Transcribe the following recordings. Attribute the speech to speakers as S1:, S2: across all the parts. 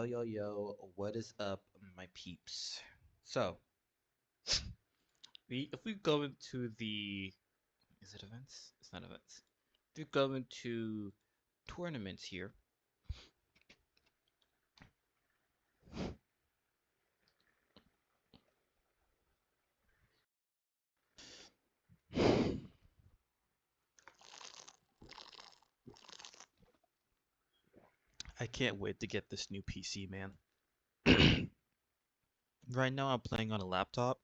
S1: Yo, what is up, my peeps? So, if we go into the, is it events? It's not events. If we go into tournaments here, I can't wait to get this new PC, man. Right now, I'm playing on a laptop,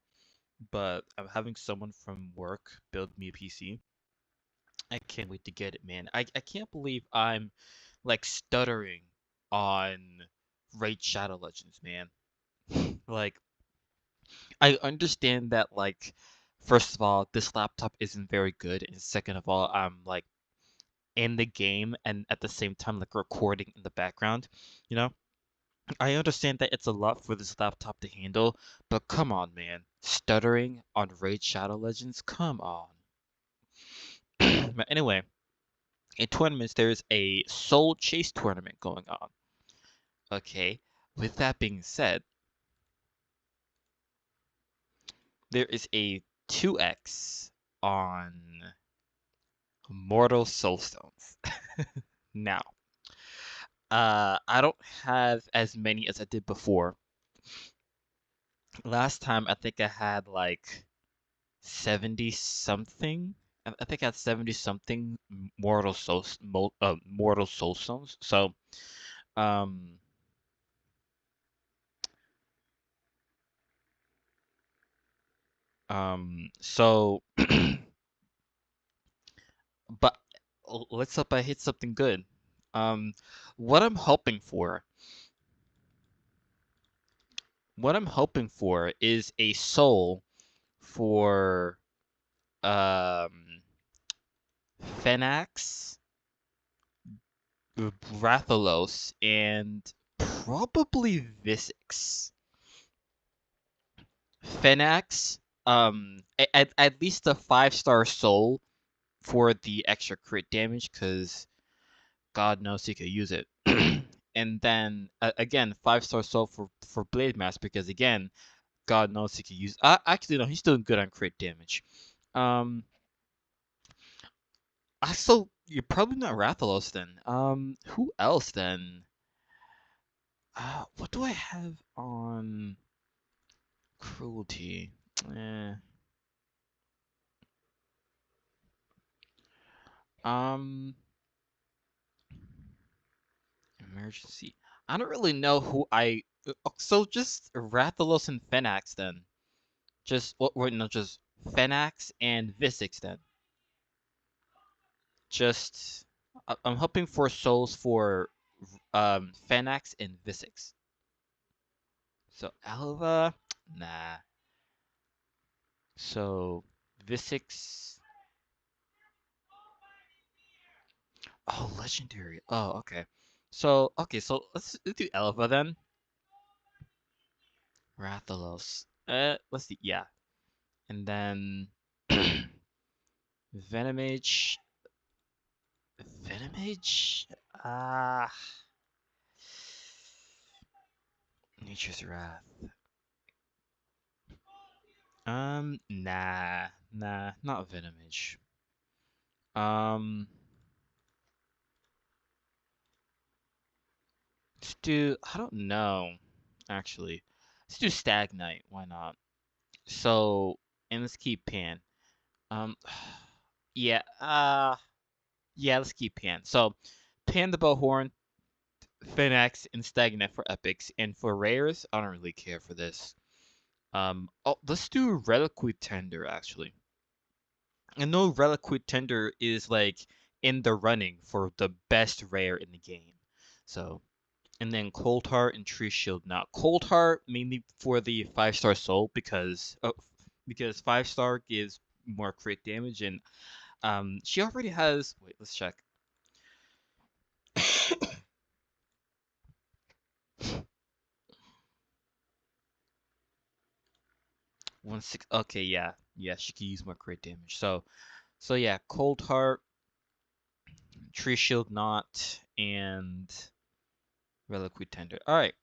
S1: but I'm having someone from work build me a PC. I can't wait to get it, man. I can't believe I'm like stuttering on Raid Shadow Legends, man. Like, I understand that, like, first of all, this laptop isn't very good, and second of all, I'm like in the game and at the same time like recording in the background. You know, I understand that it's a lot for this laptop to handle, but come on, man, stuttering on Raid Shadow Legends, come on. But anyway, in tournaments, there's a Soul Chase tournament going on. Okay, with that being said, there is a 2x on Mortal Soulstones. Now, I don't have as many as I did before. Last time, I think I had like 70 something. I think I had 70 something Mortal Soulstones. Um, so, but let's hope I hit something good. Um, what I'm hoping for, what I'm hoping for is a soul for um Phenax, Rathalos, and probably Visix. Phenax, at least a 5-star soul for the extra crit damage, because God knows he could use it. And then again, 5-star soul for Blade Mask, because again, God knows he could use. Actually, no, he's doing good on crit damage. Um, so you're probably not Rathalos then. Who else then? What do I have on cruelty? Eh. Um, emergency. I don't really know who I. So just Rathalos and Phenax then. Just what? Wait, no, just Phenax and Visix then. Just I'm hoping for souls for Phenax and Visix. So Alva, nah. So Visix. Oh, legendary. Oh, okay. So let's do Elva then. Rathalos. Let's see. Yeah, and then Venomage. Venomage. Ah, Nature's Wrath. Nah, not Venomage. Um, let's do. I don't know, actually. Let's do Stagnite. Why not? So, and let's keep Pan. Um, yeah. Yeah. Let's keep Pan. So, Pan the Bowhorn, Phoenix, and Stagnant for epics, and for rares, I don't really care for this. Oh, let's do Reliquid Tender actually. I know Reliquid Tender is like in the running for the best rare in the game. So, and then Cold Heart and Tree Shield. Now, Cold Heart mainly for the 5-star soul because 5-star gives more crit damage, and she already has. Wait, let's check. 1-6. Okay, yeah, she can use more crit damage. So yeah, Cold Heart, Tree Shield Knot, and Reliquary Tender. All right,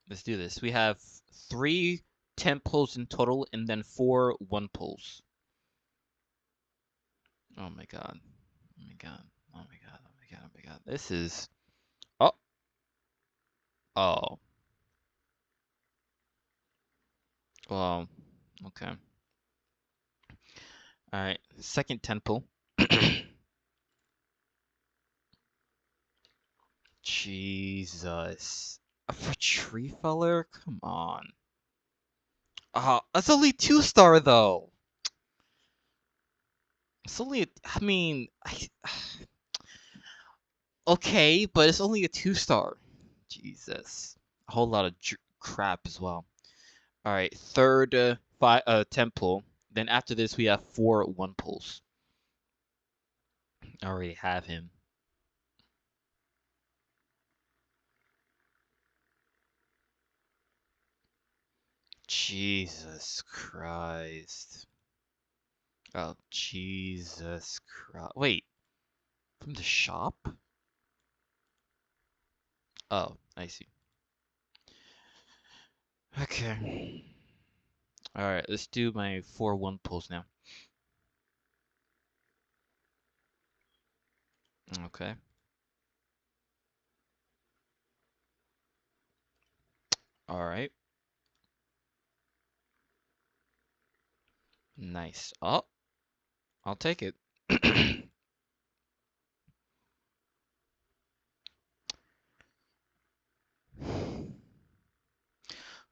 S1: let's do this. We have 3 10 pulls in total, and then 4 1 pulls. Oh my god. Oh my god. Oh my god. Oh my god. Oh my god. This is. Oh. Oh. Well. Okay. All right. Second 10 pull. Jesus. For Tree Feller? Come on. That's only 2-star though. It's only. I mean. Okay, but it's only a 2-star. Jesus. A whole lot of crap as well. All right, third 10 pull. Then after this, we have 4 1 pulls. I already have him. Jesus Christ. Oh, Jesus Christ. Wait, from the shop? Oh, I see. Okay. All right, let's do my 4 1 pulls now. Okay. All right. Nice. Oh, I'll take it.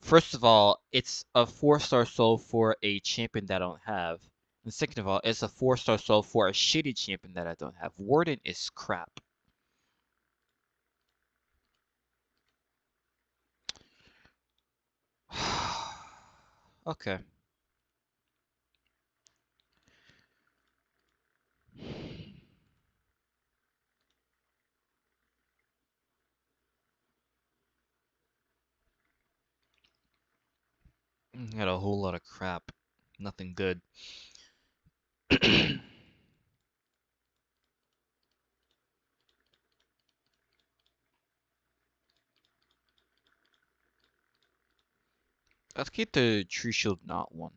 S1: First of all, it's a 4-star soul for a champion that I don't have. And second of all, it's a 4-star soul for a shitty champion that I don't have. Warden is crap. Okay. Got a whole lot of crap. Nothing good. Let's keep the tree shield not one.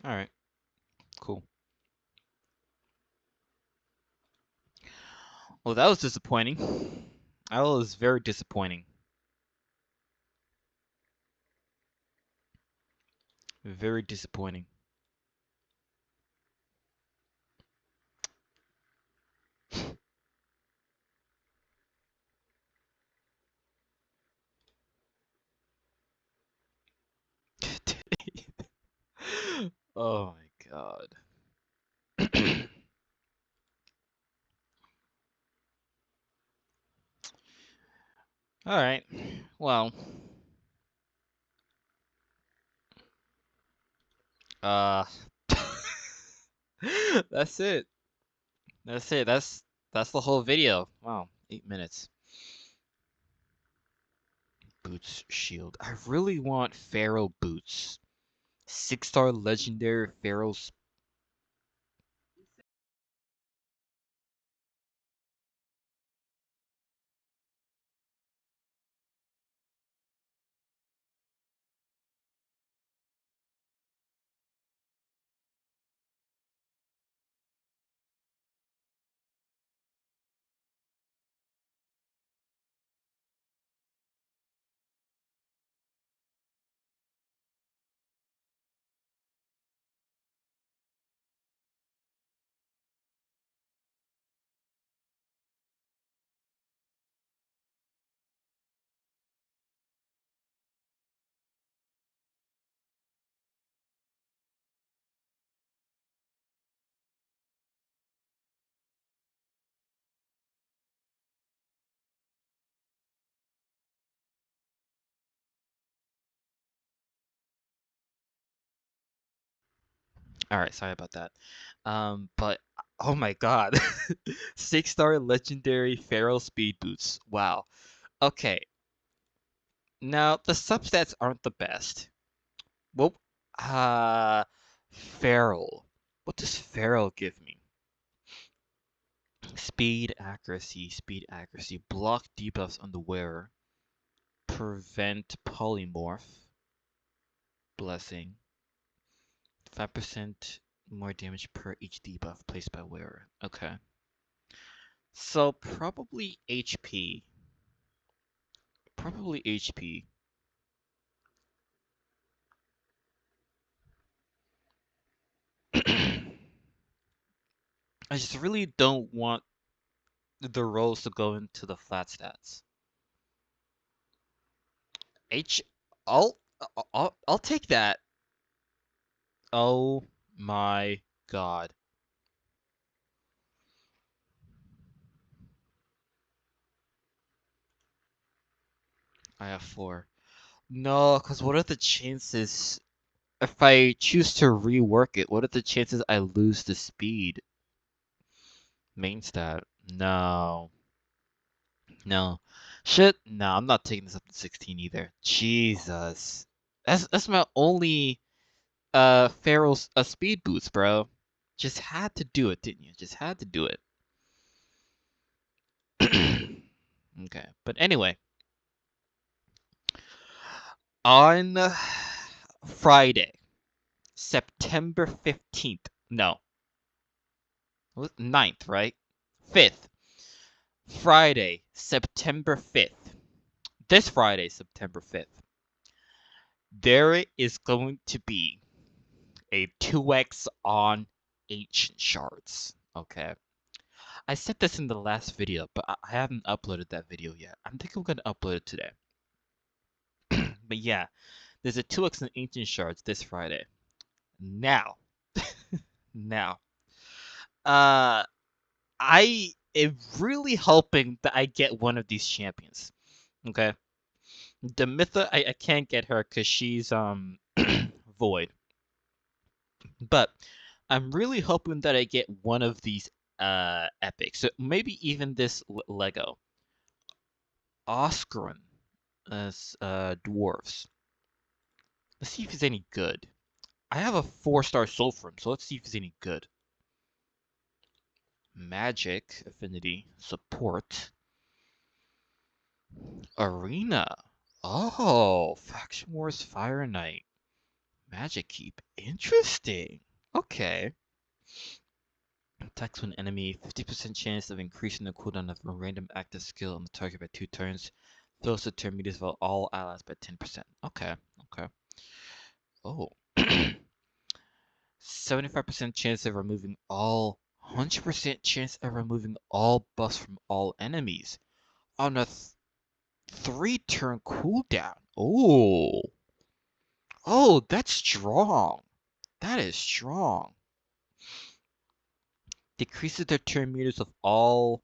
S1: Alright. Cool. Well, that was disappointing. That was very disappointing. Very disappointing. Oh my god. Alright. Well. Uh That's it. That's it. That's the whole video. Wow, 8 minutes. Boots shield. I really want Pharaoh boots. 6-star legendary Pharaoh's. All right, sorry about that. But oh my god, 6-star legendary Pharaoh speed boots. Wow. Okay. Now the substats aren't the best. Well, Uh, Feral. What does Feral give me? Speed, accuracy. Block debuffs on the wearer. Prevent polymorph. Blessing. 5% more damage per each debuff placed by wearer. Okay. So probably HP. Probably HP. I just really don't want the rolls to go into the flat stats. H I'll I'll take that. Oh my god. I have 4. No, cuz what are the chances if I choose to rework it? What are the chances I lose the speed? Main stat. No. No. Shit. No, I'm not taking this up to 16 either. Jesus. That's my only Pharaoh's speed boost, bro. Just had to do it, didn't you? Just had to do it. Okay. But anyway, on Friday, September 15th. No. 9th, right? 5th. Friday, September 5th. This Friday, September 5th. There is going to be a 2x on ancient shards. Okay. I said this in the last video, but I haven't uploaded that video yet. I think I'm gonna upload it today. But yeah, there's a 2x on ancient shards this Friday. Now, now, uh, I am really hoping that I get one of these champions. Okay, the Mytha, I can't get her because she's void. But I'm really hoping that I get one of these epics. So maybe even this Lego. Oscarin as dwarves. Let's see if he's any good. I have a 4-star soul for him, so let's see if he's any good. Magic, affinity, support, arena. Oh, faction wars, fire knight, magic keep. Interesting. Okay. Attacks when enemy, 50% chance of increasing the cooldown of a random active skill on the target by 2 turns. Fills the turn meters of all allies by 10%. Okay, okay. Oh. 75% chance of removing all, 100% chance of removing all buffs from all enemies on a 3-turn cooldown. Oh. Oh, that's strong. That is strong. Decreases the turn meters of all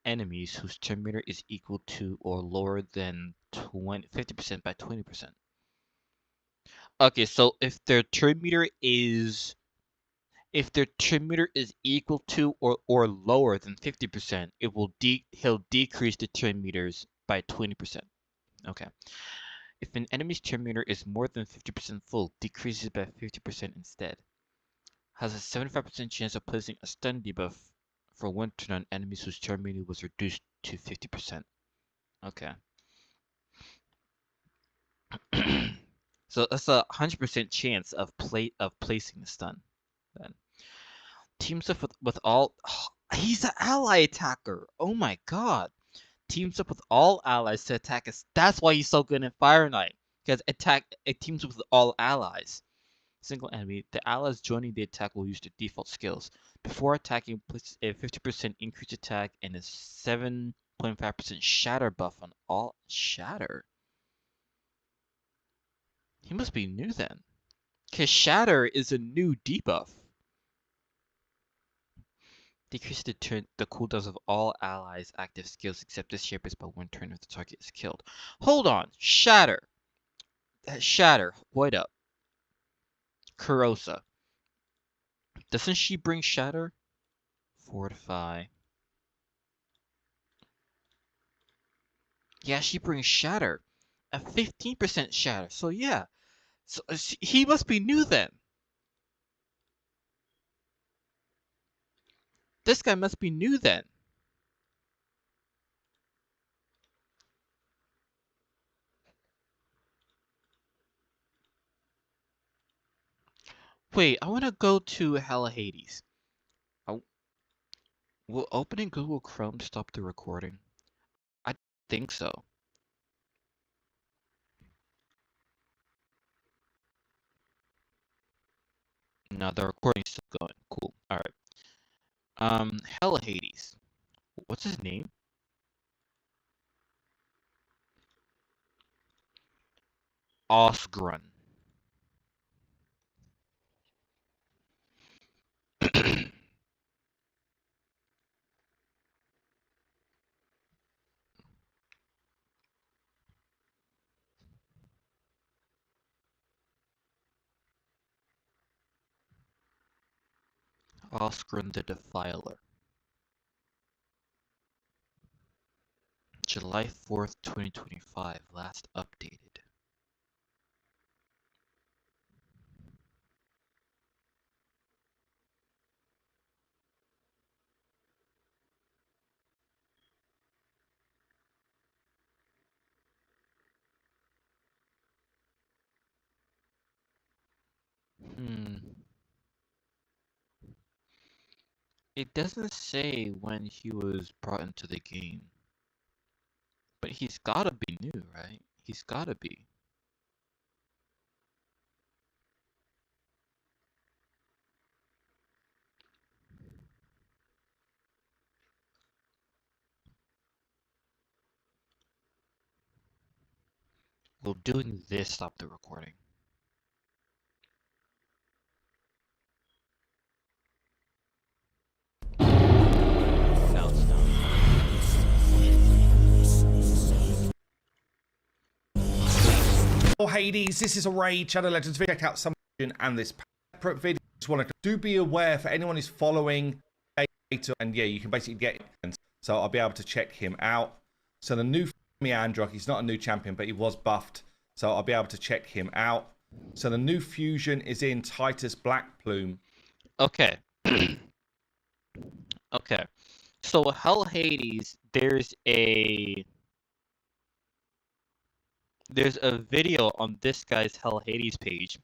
S1: enemies whose turn meter is equal to or lower than 50% by 20%. Okay, so if their turn meter is equal to or lower than 50%, he'll decrease the turn meters by 20%. Okay. If an enemy's turn meter is more than 50% full, decreases by 50% instead. Has a 75% chance of placing a stun debuff for 1 turn on enemies whose turn meter was reduced to 50%. Okay. So that's a 100% chance of placing the stun. Then teams up with all. Oh, he's an ally attacker. Oh my god. Teams up with all allies to attack us. That's why he's so good in Fire Knight. Because it teams up with all allies. Single enemy. The allies joining the attack will use their default skills. Before attacking, place a 50% increased attack and a 7.5% shatter buff on all. Shatter? He must be new then. Because shatter is a new debuff. Decrease the cooldowns of all allies' active skills except this shape is by 1 turn if the target is killed. Hold on. Shatter. Shatter. Void up. Kurosa. Doesn't she bring shatter? Fortify. Yeah, she brings shatter. A 15% shatter. So yeah. So, he must be new then. This guy must be new then. Wait, I want to go to Hell Hades. Oh, will opening Google Chrome stop the recording? I think so. No, the recording's still going. Cool. All right. Hell Hades. What's his name? Osgrun. Osgrun the Defiler. July 4th, 2025. Last updated. Hmm. It doesn't say when he was brought into the game. But he's gotta be new, right? He's gotta be. Will doing this stop the recording? Soulstone.
S2: Oh, Hades, this is a Raid Shadow Legends video. Check out some and this separate video. Just wanted to do be aware for anyone who's following data, and yeah, you can basically get it. So I'll be able to check him out. So the new Meandrock, he's not a new champion, but he was buffed. So I'll be able to check him out. So the new fusion is in Titus Blackplume.
S1: Okay. Okay. So Hell Hades, there's a video on this guy's Hell Hades page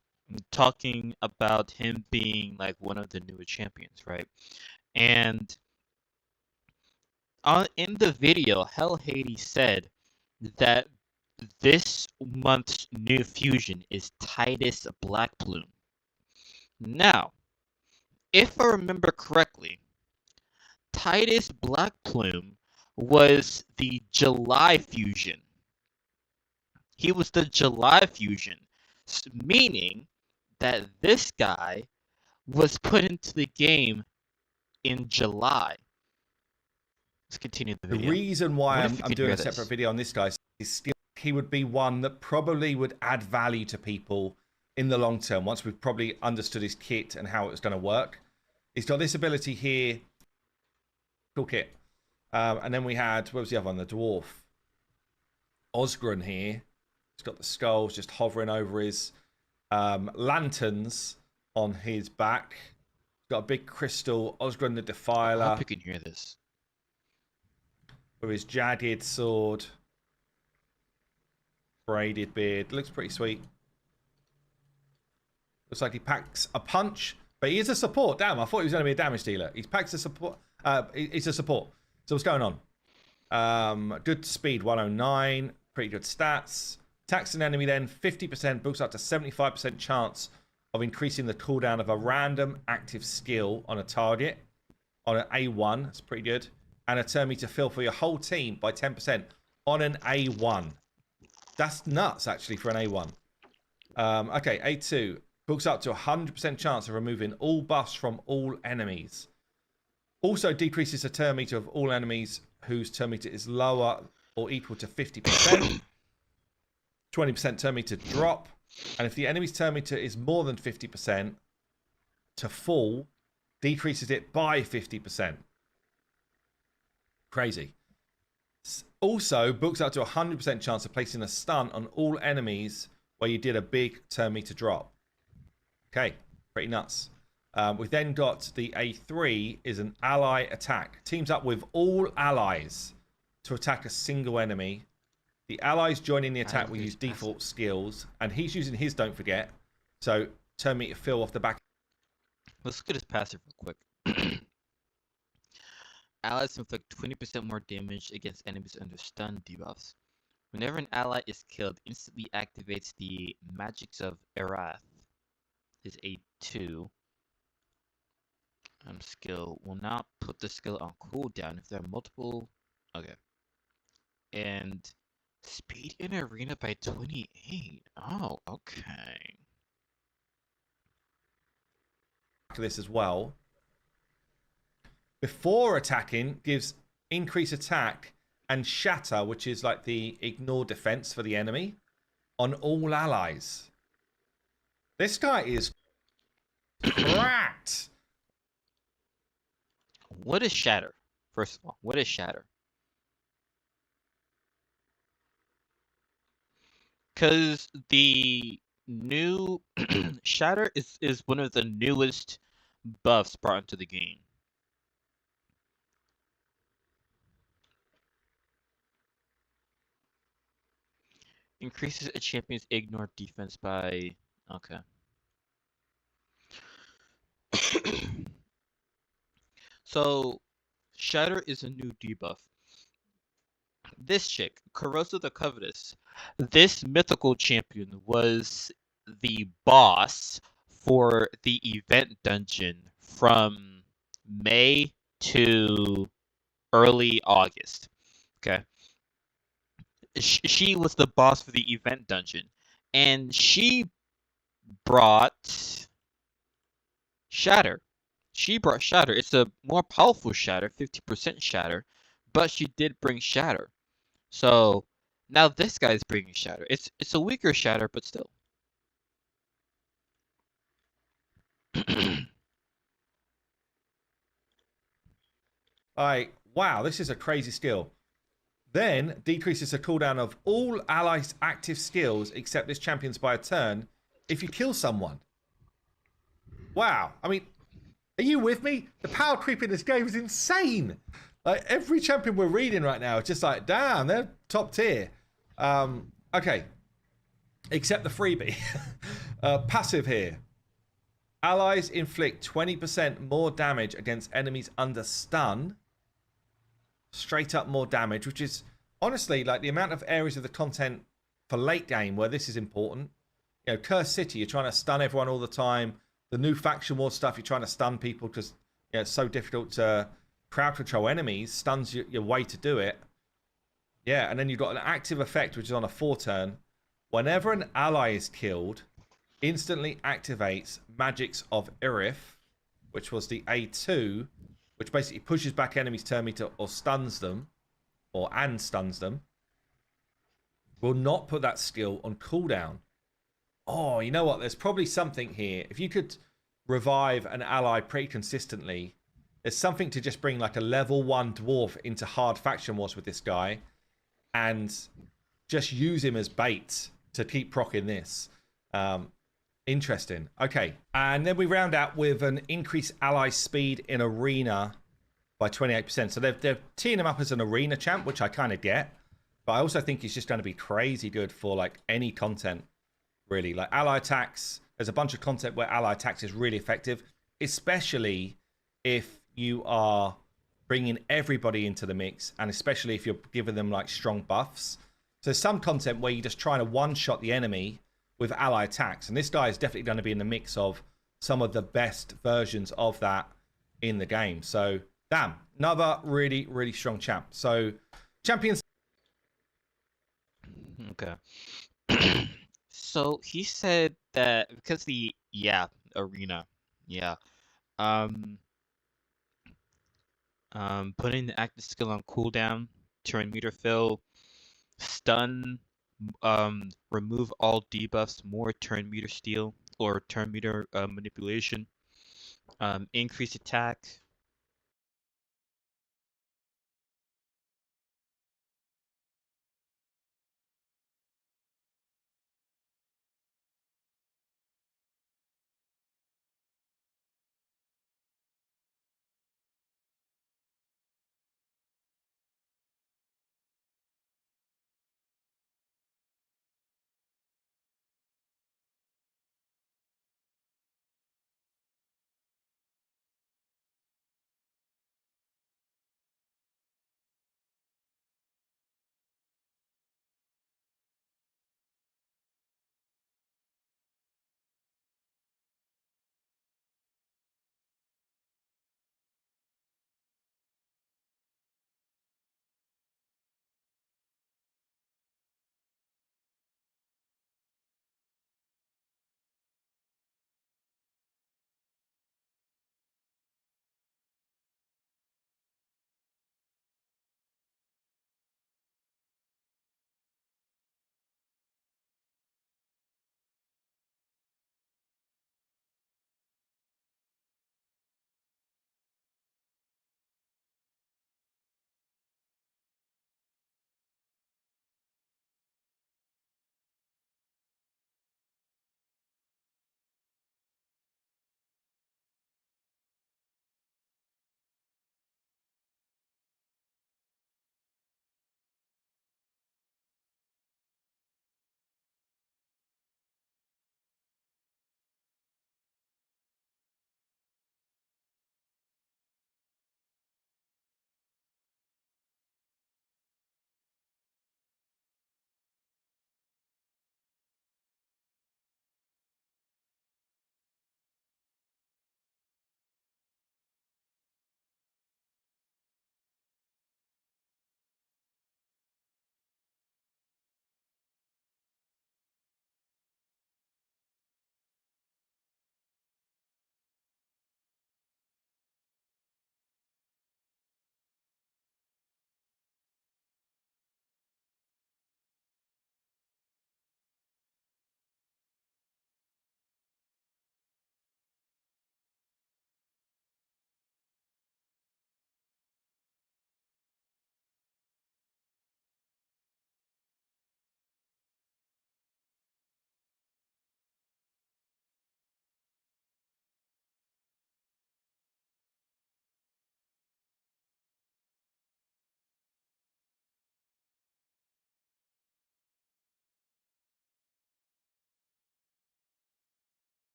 S1: talking about him being like one of the newer champions, right? And in the video, Hell Hades said that this month's new fusion is Titus Blackplume. Now, if I remember correctly, Titus Blackplume was the July fusion. He was the July fusion, meaning that this guy was put into the game in July. Let's continue the video.
S2: The reason why I'm doing a separate video on this guy is still he would be one that probably would add value to people in the long term once we've probably understood his kit and how it was going to work. He's got this ability here. Cool kit. And then we had, what was the other one? The dwarf. Osgrun here. He's got the skulls just hovering over his lanterns on his back. He's got a big crystal. Osgrun the Defiler.
S1: I hope you can hear this.
S2: With his jagged sword. Braided beard. Looks pretty sweet. Looks like he packs a punch. But he is a support. Damn, I thought he was going to be a damage dealer. He packs a support. He's a support. So what's going on? Good speed, 109. Pretty good stats. Attacks an enemy then, 50%. Boosts up to 75% chance of increasing the cooldown of a random active skill on a target. On an A1. That's pretty good. And a turn meter fill for your whole team by 10% on an A1. That's nuts, actually, for an A1. Okay, A2. Books up to 100% chance of removing all buffs from all enemies. Also decreases the turn meter of all enemies whose turn meter is lower or equal to 50%. 20% turn meter drop. And if the enemy's turn meter is more than 50% to full, decreases it by 50%. Crazy. Also, books up to 100% chance of placing a stun on all enemies where you did a big turn meter drop. Okay, pretty nuts. We've then got the A3 is an ally attack. Teams up with all allies to attack a single enemy. The allies joining the attack will use default skills, and he's using his don't forget. So turn meter fill off the back.
S1: Let's look at his passive real quick. Allies inflict 20% more damage against enemies under stun debuffs. Whenever an ally is killed, instantly activates the Magics of Erath. His A2 skill will not put the skill on cooldown if there are multiple. Okay. And speed in arena by 28. Oh, okay.
S2: This as well. Before attacking, gives increase attack and shatter, which is like the ignore defense for the enemy, on all allies. This guy is cracked.
S1: What is shatter? First of all, what is shatter? Because the new shatter is one of the newest buffs brought into the game. Increases a champion's ignore defense by... Okay. So, shatter is a new debuff. This chick, Corrosive the Covetous, this mythical champion was the boss for the event dungeon from May to early August. Okay. She was the boss for the event dungeon, and she brought Shatter. She brought Shatter. It's a more powerful Shatter, 50% Shatter, but she did bring Shatter. So now this guy's bringing Shatter. It's a weaker Shatter, but still.
S2: Like, wow, this is a crazy skill. Then decreases the cooldown of all allies' active skills except this champion's by a turn if you kill someone. Wow. I mean, are you with me? The power creep in this game is insane. Like every champion we're reading right now, it's just like, damn, they're top tier. Okay. Except the freebie. Passive here. Allies inflict 20% more damage against enemies under stun. Straight up more damage, which is honestly like the amount of areas of the content for late game where this is important. You know, Curse City, you're trying to stun everyone all the time. The new faction war stuff, you're trying to stun people because it's so difficult to crowd control enemies. Stuns your way to do it. Yeah, and then you've got an active effect, which is on a 4-turn. Whenever an ally is killed, instantly activates Magics of Irith, which was the A2, which basically pushes back enemies' turn meter or stuns them, and stuns them. Will not put that skill on cooldown. Oh, you know what? There's probably something here. If you could revive an ally pretty consistently, there's something to just bring like a level 1 dwarf into hard faction wars with this guy and just use him as bait to keep proccing this. Interesting. Okay. And then we round out with an increased ally speed in arena by 28%. So they're teeing him up as an arena champ, which I kind of get. But I also think he's just going to be crazy good for like any content, really. Like ally attacks, there's a bunch of content where ally attacks is really effective, especially if you are bringing everybody into the mix, and especially if you're giving them like strong buffs. So there's some content where you're just trying to one-shot the enemy with ally attacks, and this guy is definitely going to be in the mix of some of the best versions of that in the game. So damn, another really, really strong champ. So champions.
S1: Okay. So he said that because the arena, putting the active skill on cooldown, turn meter fill, stun, remove all debuffs, more turn meter steal or turn meter manipulation, increase attack.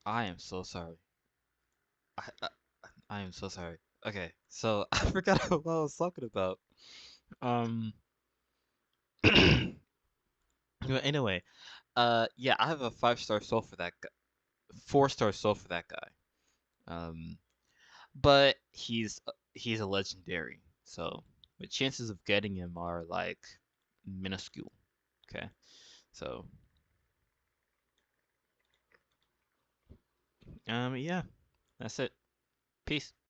S1: I am so sorry. I, I I am so sorry. Okay, so I forgot what I was talking about. Um. But anyway, yeah, I have a 5-star soul for that guy, 4-star soul for that guy. Um, but he's a legendary, so the chances of getting him are like minuscule. Okay, so yeah, that's it. Peace.